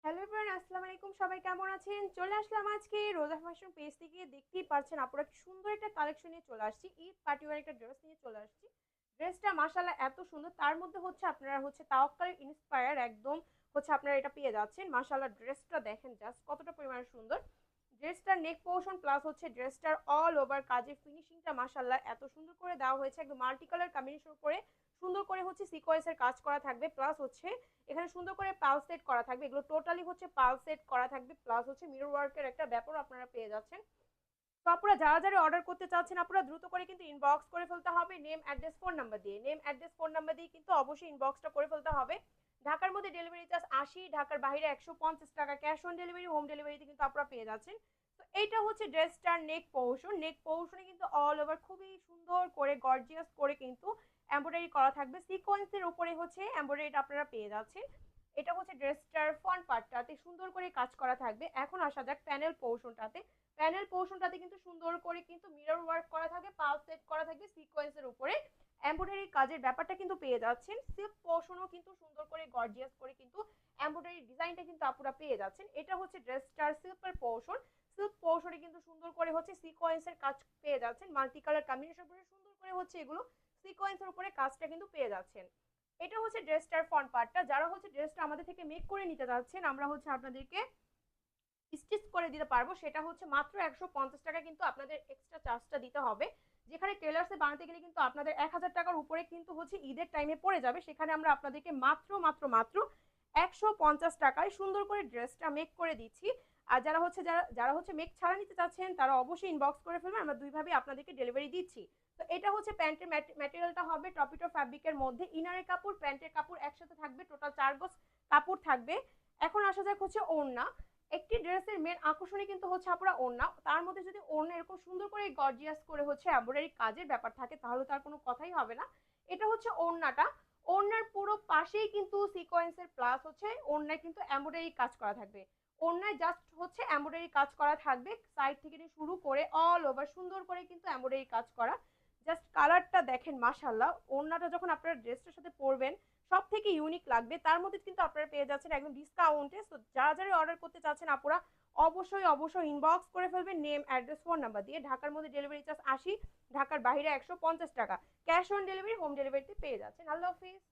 Hello everyone, আসসালামু আলাইকুম। সবাই কেমন আছেন? চলে আসলাম আজকে রোজা ফ্যাশন পেজ থেকে। দেখতেই পাচ্ছেন আপুরা কি সুন্দর একটা কালেকশন নিয়ে চলে আসছি। ঈদ পার্টি ওয়্যার একটা ড্রেস নিয়ে চলে আসছি। ড্রেসটা মাশাআল্লাহ এত সুন্দর। তার মধ্যে হচ্ছে আপনারা হচ্ছে তাওয়াক্কাল ইন্সপায়ার একদম হচ্ছে আপনারা এটা পেয়ে যাচ্ছেন। মাশাআল্লাহ ড্রেসটা দেখেন জাস্ট কতটা পরিমাণে সুন্দর। ড্রেসটার নেক পোর্শন প্লাস হচ্ছে ড্রেসটার অল ওভার কাজের ফিনিশিংটা মাশাআল্লাহ এত সুন্দর করে দেওয়া হয়েছে। একদম মাল্টি কালার কম্বিনেশন করে সুন্দর করে হচ্ছে সিকোয়েন্সের কাজ করা থাকবে, প্লাস হচ্ছে এখানে সুন্দর করে পাল সেট করা থাকবে। এগুলো টোটালি হচ্ছে পাল সেট করা থাকবে, প্লাস হচ্ছে মিরর ওয়ার্কের একটা ব্যাপার আপনারা পেয়ে যাচ্ছেন। তো আপনারা যারা যারা অর্ডার করতে চাচ্ছেন আপনারা দ্রুত করে কিন্তু ইনবক্স করে ফেলতে হবে নেম অ্যাড্রেস ফোন নাম্বার দিয়ে। নেম অ্যাড্রেস ফোন নাম্বার দিয়ে কিন্তু অবশ্যই ইনবক্সটা করে ফেলতে হবে। ঢাকার মধ্যে ডেলিভারি চার্জ ৮০, ঢাকার বাইরে ১৫০ টাকা ক্যাশ অন ডেলিভারি। হোম ডেলিভারিতে কিন্তু আপনারা পেয়ে যাচ্ছেন। তো এইটা হচ্ছে ড্রেসটার নেক পোর্শন। নেক পোর্শনে কিন্তু অল ওভার খুবই সুন্দর করে গর্জিয়াস করে কিন্তু এমব্রয়ডারি করা থাকবে। সিকোয়েন্সের উপরে হচ্ছে এমব্রয়ডারিটা আপনারা পেয়ে যাচ্ছেন। এটা হচ্ছে ড্রেসটার ফ্রন্ট পার্টটাতে সুন্দর করে কাজ করা থাকবে। এখন আসা যাক প্যানেল পোর্শনটাতে। প্যানেল পোর্শনটাতে কিন্তু সুন্দর করে কিন্তু মিরর ওয়ার্ক করা থাকবে, পাল সেট করা থাকবে সিকোয়েন্সের উপরে। এমব্রয়ডারি কাজের ব্যাপারটা কিন্তু পেয়ে যাচ্ছেন। সিল্ক পোর্শনও কিন্তু সুন্দর করে গর্জিয়াস করে কিন্তু এমব্রয়ডারি ডিজাইনটা কিন্তু আপুরা পেয়ে যাচ্ছেন। এটা হচ্ছে ড্রেসটার সিল্কের পোর্শন। সিল্ক পোর্শনে কিন্তু সুন্দর করে হচ্ছে সিকোয়েন্সের কাজ পেয়ে যাচ্ছেন। মাল্টি কালার কম্বিনেশন করে সুন্দর করে হচ্ছে এগুলো সিকোয়েন্সের উপরে কাজটা কিন্তু পেয়ে যাচ্ছেন। এটা হচ্ছে ড্রেসটার ফ্রন্ট পার্টটা। যারা হচ্ছে ড্রেসটা আমাদের থেকে মেক করে নিতে যাচ্ছেন আমরা হচ্ছে আপনাদেরকে স্টিচ করে দিতে পারবো। সেটা হচ্ছে মাত্র ১৫০ টাকা কিন্তু আপনাদের এক্সট্রা চার্জটা দিতে হবে। যেখানে টেলার্সে বানাতে গেলে কিন্তু আপনাদের ১০০০ টাকার উপরে কিন্তু হচ্ছে ঈদের টাইমে পড়ে যাবে। সেখানে আমরা আপনাদেরকে মাত্র মাত্র মাত্র ১৫০ টাকায় সুন্দর করে ড্রেসটা মেক করে দিচ্ছি। আর যারা হচ্ছে যারা যারা হচ্ছে মেক ছাড়া নিতে চাচ্ছেন তারা অবশ্যই ইনবক্স করে ফেলবেন, আমরা দুইভাবে আপনাদেরকে ডেলিভারি দিচ্ছি। তো এটা হচ্ছে প্যান্টের ম্যাটেরিয়ালটা হবে টপিটো ফ্যাব্রিকের মধ্যে। ইনারের কাপড় প্যান্টের কাপড় একসাথে থাকবে, টোটাল ৪ গজ কাপড় থাকবে। এখন আসা যাক হচ্ছে ওড়না। একটি ড্রেসের মেন আকর্ষণই কিন্তু হচ্ছে আপনারা ওড়না। তার মধ্যে যদি ওড়না এরকম সুন্দর করে গর্জিয়াস করে হচ্ছে এমব্রয়ডারি কাজের ব্যাপার থাকে তাহলে তার কোনো কথাই হবে না। এটা হচ্ছে ওড়নাটা। ওড়নার পুরো পাশেই কিন্তু সিকোয়েন্সের প্লাস হচ্ছে ওড়নায় কিন্তু এমব্রয়ডারি কাজ করা থাকবে। ওড়নায় জাস্ট হচ্ছে এমব্রয়ডারি কাজ করা থাকবে, সাইড থেকে শুরু করে অল ওভার সুন্দর করে কিন্তু এমব্রয়ডারি কাজ করা। জাস্ট কালারটা দেখেন মাশাআল্লাহ। ওড়নাটা যখন আপনারা ড্রেসটার সাথে পরবেন সব থেকে ইউনিক লাগবে। তার মধ্যে কিন্তু আপনারা পেয়ে যাচ্ছেন একদম ডিসকাউন্টে। তো যারা যারা অর্ডার করতে চাচ্ছেন আপুরা অবশ্যই অবশ্যই ইনবক্স করে ফেলবেন নেম অ্যাড্রেস ফোন নাম্বার দিয়ে। ঢাকার মধ্যে ডেলিভারি চার্জ ৮০, ঢাকার বাইরে ১৫০ টাকা ক্যাশ অন ডেলিভারি। হোম ডেলিভারিতে পেয়ে যাচ্ছেন। আল্লাহ হাফিজ।